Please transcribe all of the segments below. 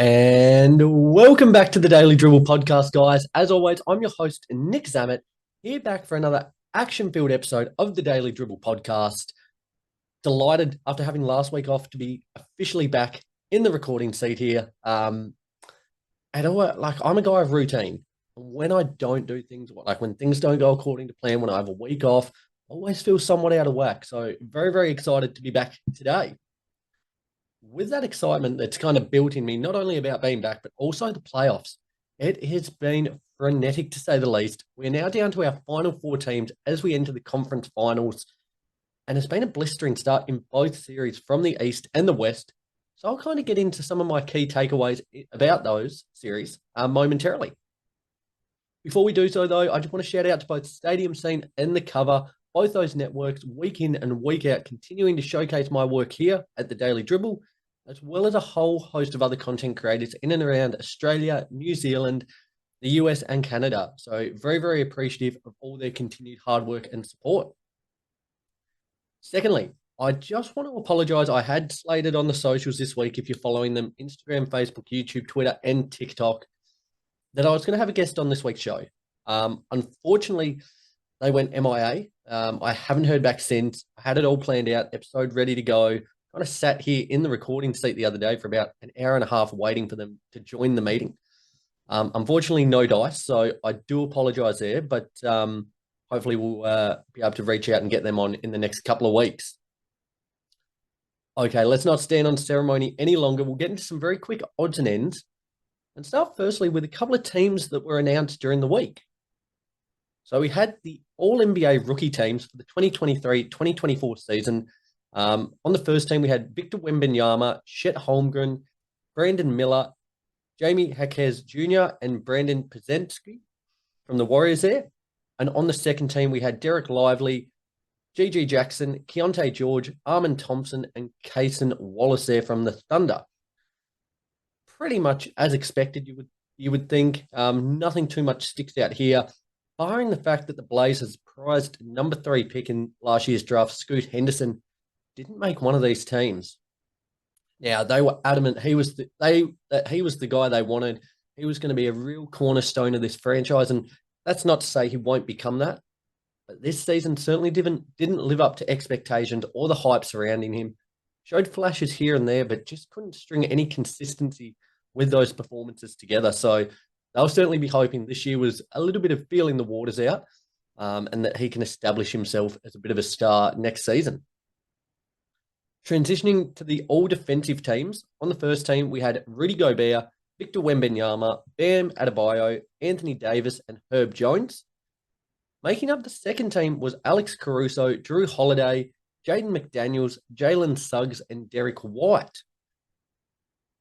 And welcome back to the Daily Dribble podcast, guys. As always, I'm your host, Nick Zammit, here back for another action-filled episode of the Daily Dribble podcast. Delighted after having last week off to be officially back in the recording seat here. I'm a guy of routine. When I don't do things, when things don't go according to plan, when I have a week off, I always feel somewhat out of whack. So very, very excited to be back today. With that excitement that's kind of built in me, not only about being back, but also the playoffs. It has been frenetic to say the least. We're now down to our final four teams as we enter the conference finals. And it's been a blistering start in both series from the East and the West. So I'll kind of get into some of my key takeaways about those series momentarily. Before we do so, though, I just want to shout out to both Stadium Scene and The Cover, both those networks week in and week out, continuing to showcase my work here at the Daily Dribble, as well as a whole host of other content creators in and around Australia, New Zealand, the US, and Canada. So very, very appreciative of all their continued hard work and support. Secondly, I just want to apologize. I had slated on the socials this week, if you're following them, Instagram, Facebook, YouTube, Twitter, and TikTok, that I was going to have a guest on this week's show. Unfortunately, they went MIA. I haven't heard back since. I had it all planned out, episode ready to go. Kind of sat here in the recording seat the other day for about an hour and a half waiting for them to join the meeting. Unfortunately, no dice, so I do apologize there, but hopefully we'll be able to reach out and get them on in the next couple of weeks. Okay, let's not stand on ceremony any longer. We'll get into some very quick odds and ends and start firstly with a couple of teams that were announced during the week. So we had the All-NBA rookie teams for the 2023-2024 season. On the first team, we had Victor Wembanyama, Chet Holmgren, Brandon Miller, Jamie Jaquez Jr., and Brandon Pazensky from the Warriors there. And on the second team, we had Derek Lively, G.G. Jackson, Keontae George, Armin Thompson, and Cason Wallace there from the Thunder. Pretty much as expected, you would think. Nothing too much sticks out here, barring the fact that the Blazers prized number 3 pick in last year's draft, Scoot Henderson, didn't make one of these teams. Now, they were adamant he was the guy they wanted. He was going to be a real cornerstone of this franchise, and that's not to say he won't become that. But this season certainly didn't live up to expectations or the hype surrounding him. Showed flashes here and there, but just couldn't string any consistency with those performances together. So they'll certainly be hoping this year was a little bit of feeling the waters out, and that he can establish himself as a bit of a star next season. Transitioning to the all-defensive teams, on the first team, we had Rudy Gobert, Victor Wembanyama, Bam Adebayo, Anthony Davis, and Herb Jones. Making up the second team was Alex Caruso, Drew Holiday, Jaden McDaniels, Jalen Suggs, and Derek White.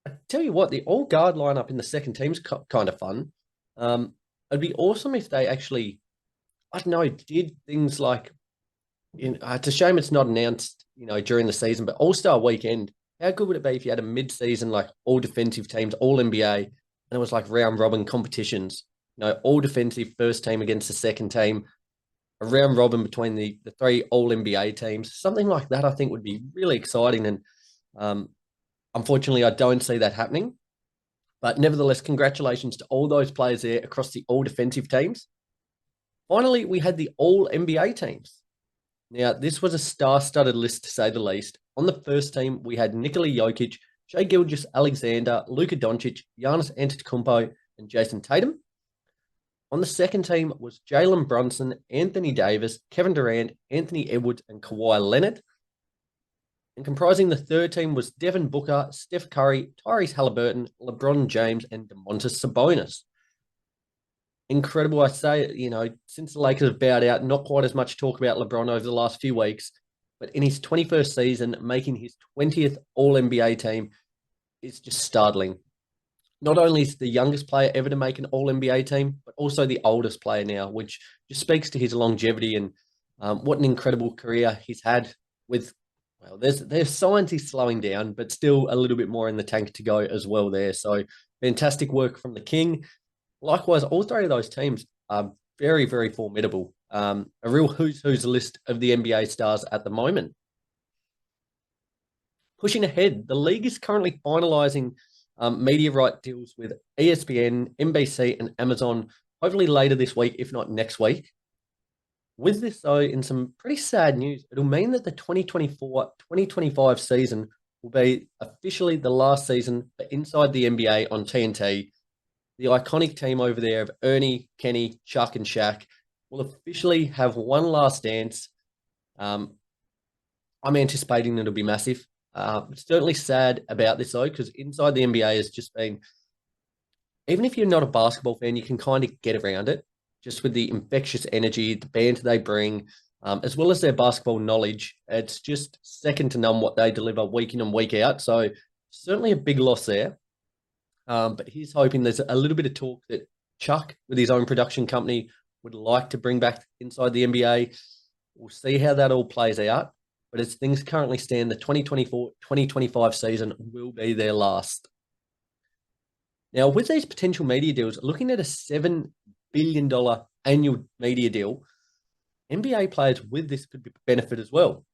I tell you what, the all-guard lineup in the second team's kind of fun. It'd be awesome if they actually, I don't know, did things like, it's a shame it's not announced, during the season, but All-Star Weekend, how good would it be if you had a mid-season, like all defensive teams, all NBA, and it was like round robin competitions, all defensive first team against the second team, a round robin between the three all NBA teams, something like that. I think would be really exciting. And unfortunately, I don't see that happening, but nevertheless, congratulations to all those players there across the all defensive teams. Finally, we had the all NBA teams. Now, this was a star-studded list, to say the least. On the first team, we had Nikola Jokic, Shai Gilgeous-Alexander, Luka Doncic, Giannis Antetokounmpo, and Jason Tatum. On the second team was Jalen Brunson, Anthony Davis, Kevin Durant, Anthony Edwards, and Kawhi Leonard. And comprising the third team was Devin Booker, Steph Curry, Tyrese Halliburton, LeBron James, and Domantas Sabonis. Incredible, I say, since the Lakers have bowed out, not quite as much talk about LeBron over the last few weeks, but in his 21st season, making his 20th All-NBA team is just startling. Not only is the youngest player ever to make an All-NBA team, but also the oldest player now, which just speaks to his longevity and what an incredible career he's had with, there's signs he's slowing down, but still a little bit more in the tank to go as well there. So fantastic work from the King. Likewise, all three of those teams are very, very formidable. A real who's list of the NBA stars at the moment. Pushing ahead, the league is currently finalising media right deals with ESPN, NBC, and Amazon, hopefully later this week, if not next week. With this, though, in some pretty sad news, it'll mean that the 2024-2025 season will be officially the last season for Inside the NBA on TNT. The iconic team over there of Ernie, Kenny, Chuck, and Shaq will officially have one last dance. I'm anticipating it'll be massive. Certainly sad about this, though, because Inside the NBA has just been, even if you're not a basketball fan, you can kind of get around it just with the infectious energy, the banter they bring, as well as their basketball knowledge. It's just second to none what they deliver week in and week out. So certainly a big loss there. But he's hoping there's a little bit of talk that Chuck, with his own production company, would like to bring back Inside the NBA. We'll see how that all plays out. But as things currently stand, the 2024-2025 season will be their last. Now, with these potential media deals, looking at a $7 billion annual media deal, NBA players with this could benefit as well.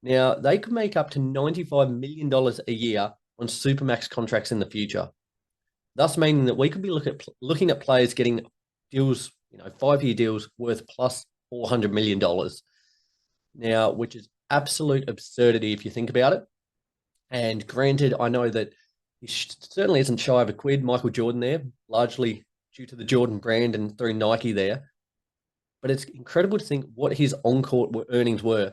Now, they could make up to $95 million a year on Supermax contracts in the future, thus meaning that we could be looking at players getting deals, 5-year deals worth plus $400 million. Now, which is absolute absurdity if you think about it. And granted, I know that he certainly isn't shy of a quid, Michael Jordan there, largely due to the Jordan brand and through Nike there. But it's incredible to think what his on-court earnings were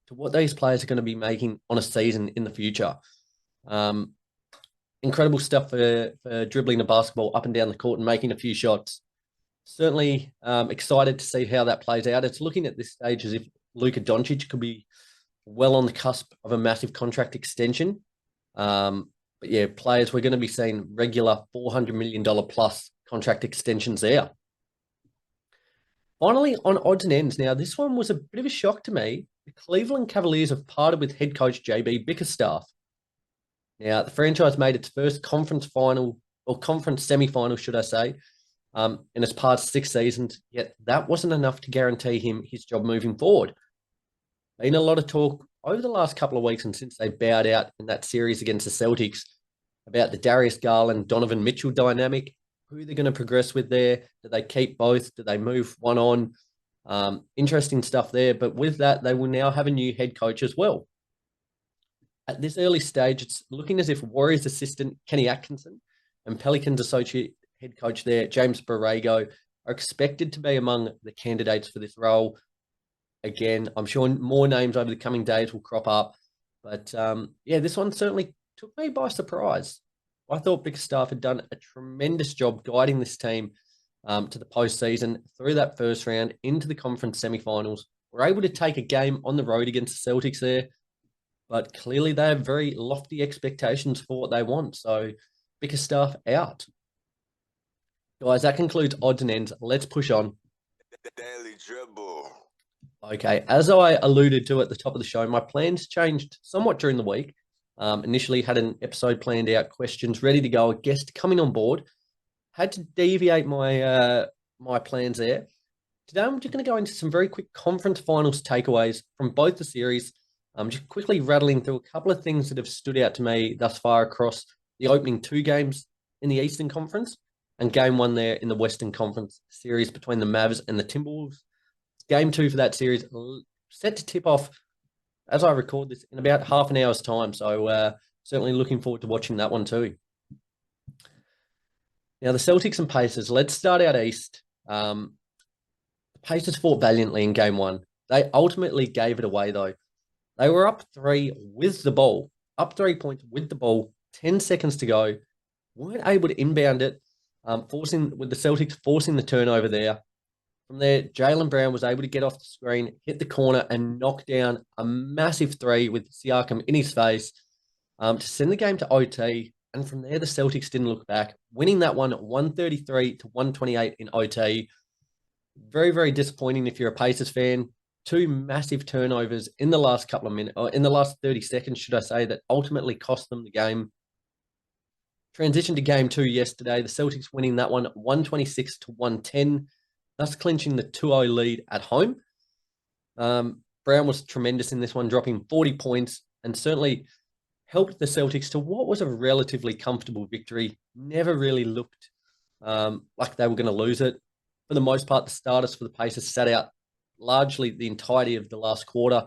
to what these players are going to be making on a season in the future. Incredible stuff for dribbling the basketball up and down the court and making a few shots. Certainly excited to see how that plays out. It's looking at this stage as if Luka Doncic could be well on the cusp of a massive contract extension. But yeah, players, we're going to be seeing regular $400 million plus contract extensions there. Finally, on odds and ends. Now, this one was a bit of a shock to me. The Cleveland Cavaliers have parted with head coach JB Bickerstaff. Now, the franchise made its first conference semi-final, should I say, in its past 6 seasons, yet that wasn't enough to guarantee him his job moving forward. Been a lot of talk over the last couple of weeks and since they bowed out in that series against the Celtics about the Darius Garland, Donovan Mitchell dynamic, who they're going to progress with there. Do they keep both? Do they move one on? Interesting stuff there. But with that, they will now have a new head coach as well. At this early stage, it's looking as if Warriors assistant Kenny Atkinson and Pelicans associate head coach there, James Borrego, are expected to be among the candidates for this role. Again, I'm sure more names over the coming days will crop up. But yeah, this one certainly took me by surprise. I thought Bickerstaff had done a tremendous job guiding this team to the postseason through that first round into the conference semifinals. We're able to take a game on the road against the Celtics there, but clearly they have very lofty expectations for what they want. So Bickerstaff out. Guys, that concludes odds and ends. Let's push on. The Daily Dribble. Okay, as I alluded to at the top of the show, my plans changed somewhat during the week. Initially had an episode planned out, questions ready to go, a guest coming on board. Had to deviate my my plans there. Today, I'm just going to go into some very quick conference finals takeaways from both the series. I'm just quickly rattling through a couple of things that have stood out to me thus far across the opening 2 games in the Eastern Conference and game 1 there in the Western Conference series between the Mavs and the Timberwolves. Game 2 for that series set to tip off as I record this in about half an hour's time. So certainly looking forward to watching that one too. Now, the Celtics and Pacers, let's start out east. The Pacers fought valiantly in game 1. They ultimately gave it away though. They were up 3 with the ball, up 3 points with the ball, 10 seconds to go. Weren't able to inbound it, with the Celtics forcing the turnover there. From there, Jaylen Brown was able to get off the screen, hit the corner, and knock down a massive 3 with Siakam in his face to send the game to OT. And from there, the Celtics didn't look back, winning that one 133-128 in OT. Very, very disappointing if you're a Pacers fan. 2 massive turnovers in the last couple of minutes, or in the last 30 seconds, should I say, that ultimately cost them the game. Transition to game 2 yesterday, the Celtics winning that one 126-110. Thus clinching the 2-0 lead at home. Brown was tremendous in this one, dropping 40 points and certainly helped the Celtics to what was a relatively comfortable victory. Never really looked like they were going to lose it. For the most part, the starters for the Pacers sat out largely the entirety of the last quarter,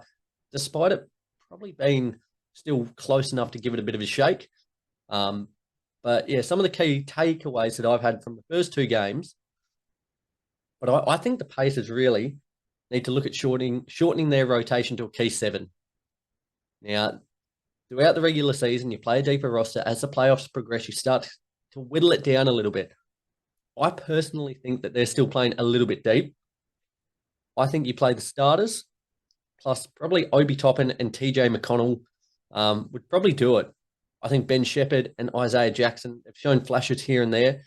despite it probably being still close enough to give it a bit of a shake. But yeah, some of the key takeaways that I've had from the first two games, but I think the Pacers really need to look at shortening their rotation to a key seven. Now, throughout the regular season, you play a deeper roster. As the playoffs progress, you start to whittle it down a little bit. I personally think that they're still playing a little bit deep. I think you play the starters, plus probably Obi Toppin and TJ McConnell would probably do it. I think Ben Shepherd and Isaiah Jackson have shown flashes here and there.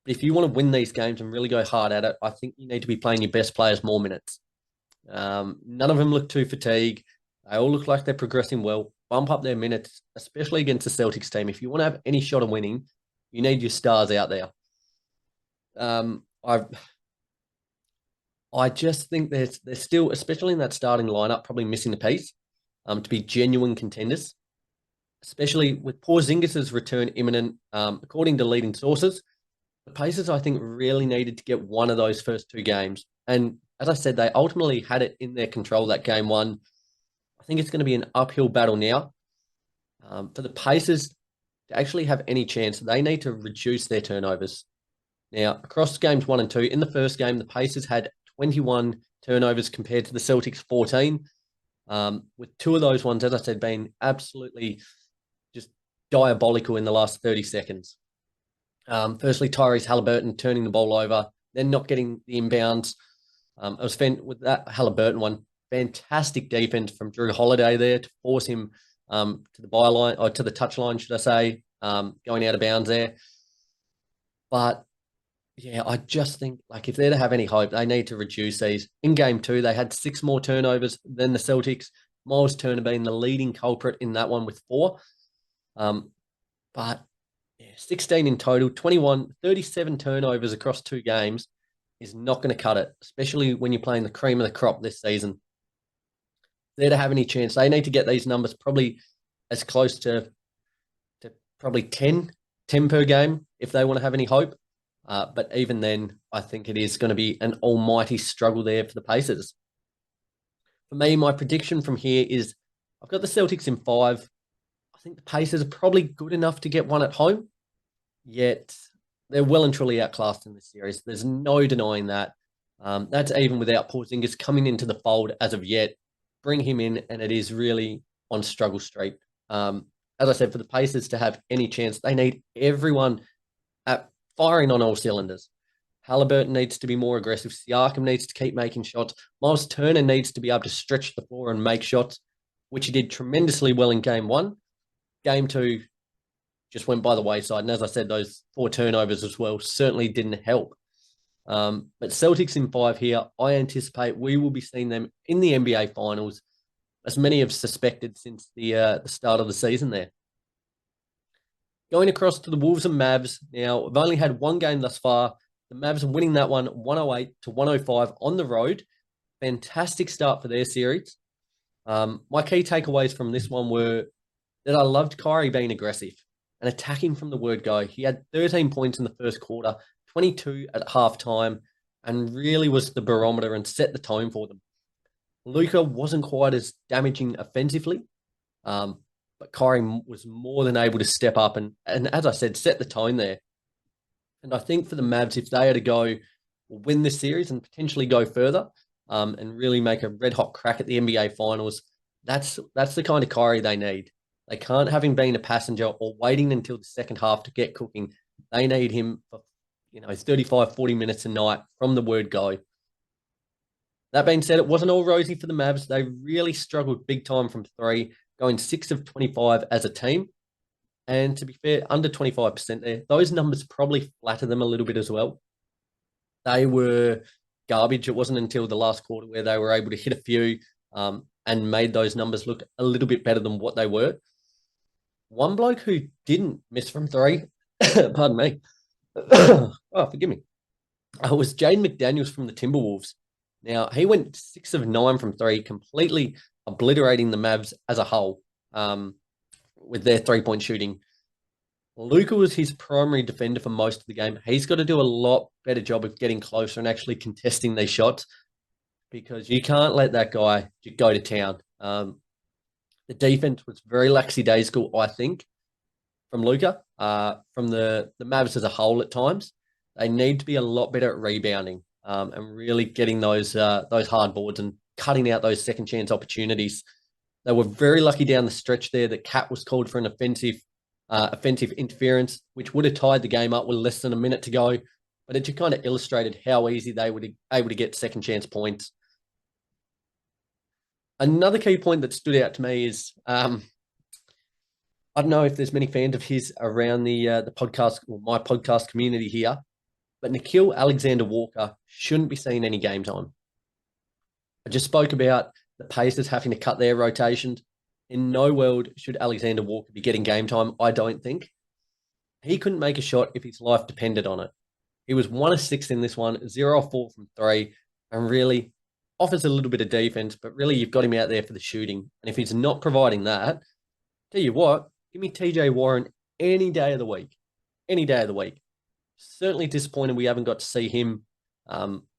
But if you want to win these games and really go hard at it, I think you need to be playing your best players more minutes. None of them look too fatigued. They all look like they're progressing well. Bump up their minutes, especially against the Celtics team. If you want to have any shot of winning, you need your stars out there. I just think they're still, especially in that starting lineup, probably missing a piece to be genuine contenders, especially with Porzingis' return imminent. According to leading sources, the Pacers, I think, really needed to get one of those first two games. And as I said, they ultimately had it in their control that game one. I think it's going to be an uphill battle now. For the Pacers to actually have any chance, they need to reduce their turnovers. Now, across games 1 and 2, in the first game, the Pacers had 21 turnovers compared to the Celtics 14, with two of those ones, as I said, being absolutely just diabolical in the last 30 seconds. Firstly, Tyrese Halliburton turning the ball over, then not getting the inbounds. It was with that Halliburton one, fantastic defense from Drew Holiday there to force him to the byline, or to the touchline, should I say, going out of bounds there. But yeah, I just think like if they're to have any hope, they need to reduce these. In game 2, they had 6 more turnovers than the Celtics. Miles Turner being the leading culprit in that one with 4. But yeah, 16 in total, 37 turnovers across 2 games is not going to cut it, especially when you're playing the cream of the crop this season. If they're to have any chance, they need to get these numbers probably as close to probably 10 per game if they want to have any hope. But even then, I think it is going to be an almighty struggle there for the Pacers. For me, my prediction from here is I've got the Celtics in 5. I think the Pacers are probably good enough to get one at home, yet they're well and truly outclassed in this series. There's no denying that. That's even without Porzingis coming into the fold as of yet. Bring him in, and it is really on struggle street. As I said, for the Pacers to have any chance, they need everyone firing on all cylinders. Halliburton needs to be more aggressive. Siakam needs to keep making shots. Miles Turner needs to be able to stretch the floor and make shots, which he did tremendously well in game 1. Game 2 just went by the wayside. And as I said, those 4 turnovers as well certainly didn't help. But Celtics in 5 here, I anticipate we will be seeing them in the NBA Finals, as many have suspected since the start of the season there. Going across to the Wolves and Mavs. Now, we've only had one game thus far. The Mavs are winning that one 108-105 on the road. Fantastic start for their series. My key takeaways from this one were that I loved Kyrie being aggressive and attacking from the word go. He had 13 points in the first quarter, 22 at halftime, and really was the barometer and set the tone for them. Luka wasn't quite as damaging offensively, but Kyrie was more than able to step up and as I said, set the tone there. And I think for the Mavs, if they are to go win this series and potentially go further and really make a red-hot crack at the NBA Finals, that's the kind of Kyrie they need. They can't have him being a passenger or waiting until the second half to get cooking. They need him for 35, 40 minutes a night from the word go. That being said, it wasn't all rosy for the Mavs. They really struggled big time from 3, going 6 of 25 as a team. And to be fair, under 25% there. Those numbers probably flatter them a little bit as well. They were garbage. It wasn't until the last quarter where they were able to hit a few and made those numbers look a little bit better than what they were. One bloke who didn't miss from 3, pardon me, oh, forgive me, was Jaden McDaniels from the Timberwolves. Now, he went 6 of 9 from 3, completely obliterating the Mavs as a whole. with their 3-point shooting. Luka was his primary defender for most of the game. He's got to do a lot better job of getting closer and actually contesting these shots, because you can't let that guy go to town. The defense was very lackadaisical, I think, from Luka, from the Mavs as a whole at times. They need to be a lot better at rebounding and really getting those hard boards and cutting out those second chance opportunities. They were very lucky down the stretch there that Cat was called for an offensive interference, which would have tied the game up with less than a minute to go. But it just kind of illustrated how easy they were able to get second chance points. Another key point that stood out to me is I don't know if there's many fans of his around the podcast or my podcast community here, but Nickeil Alexander-Walker shouldn't be seeing any game time. I just spoke about the Pacers having to cut their rotations. In no world should Alexander Walker be getting game time, I don't think. He couldn't make a shot if his life depended on it. He was 1 of 6 in this one, 0 of 4 from 3, and really offers a little bit of defense, but really you've got him out there for the shooting. And if he's not providing that, tell you what, give me TJ Warren any day of the week. Any day of the week. Certainly disappointed we haven't got to see him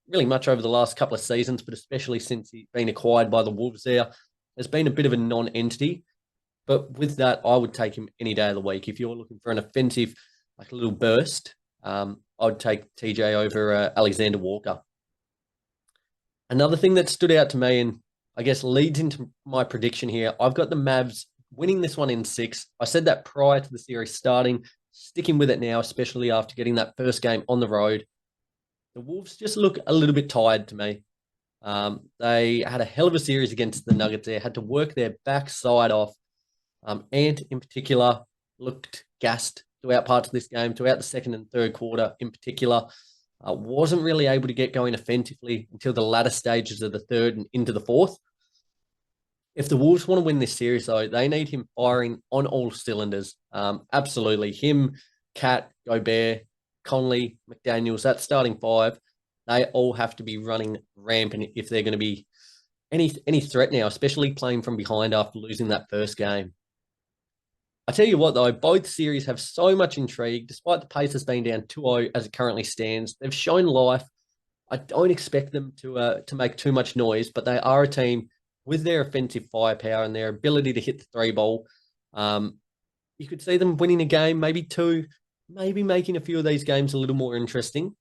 really much over the last couple of seasons, but especially since he's been acquired by the Wolves there. Has been a bit of a non-entity. But with that, I would take him any day of the week. If you're looking for an offensive, like a little burst, I would take TJ over Alexander Walker. Another thing that stood out to me, and I guess leads into my prediction here, I've got the Mavs winning this one in 6. I said that prior to the series starting, sticking with it now, especially after getting that first game on the road. The Wolves just look a little bit tired to me. They had a hell of a series against the Nuggets there, had to work their backside off. Ant, in particular, looked gassed throughout parts of this game, throughout the second and third quarter in particular. Wasn't really able to get going offensively until the latter stages of the third and into the fourth. If the Wolves want to win this series, though, they need him firing on all cylinders. Absolutely. Him, Cat, Gobert, Conley, McDaniels, that starting 5, they all have to be running rampant if they're going to be any threat now, especially playing from behind after losing that first game. I tell you what, though, both series have so much intrigue. Despite the Pacers being down 2-0 as it currently stands, they've shown life. I don't expect them to make too much noise, but they are a team with their offensive firepower and their ability to hit the 3 ball. You could see them winning a game, maybe 2, maybe making a few of these games a little more interesting.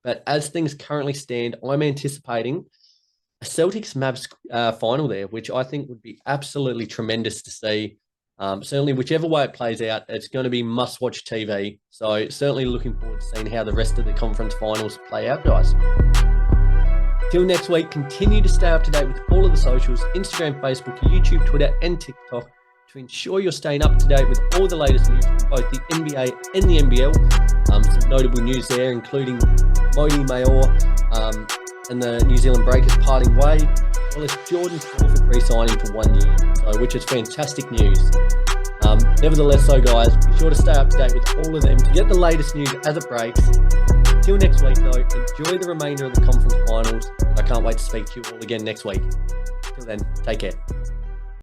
But as things currently stand, I'm anticipating a Celtics-Mavs final there, which I think would be absolutely tremendous to see. Certainly, whichever way it plays out, it's going to be must-watch TV. So certainly looking forward to seeing how the rest of the conference finals play out, guys. Till next week, continue to stay up to date with all of the socials, Instagram, Facebook, YouTube, Twitter, and TikTok to ensure you're staying up to date with all the latest news from both the NBA and the NBL. Some notable news there, including Modi Mayor and the New Zealand Breakers parting way, as well as Jordan Crawford re-signing for 1 year, which is fantastic news. Nevertheless, though, guys, be sure to stay up to date with all of them to get the latest news as it breaks. Till next week, though, enjoy the remainder of the conference finals. I can't wait to speak to you all again next week. Till then, take care.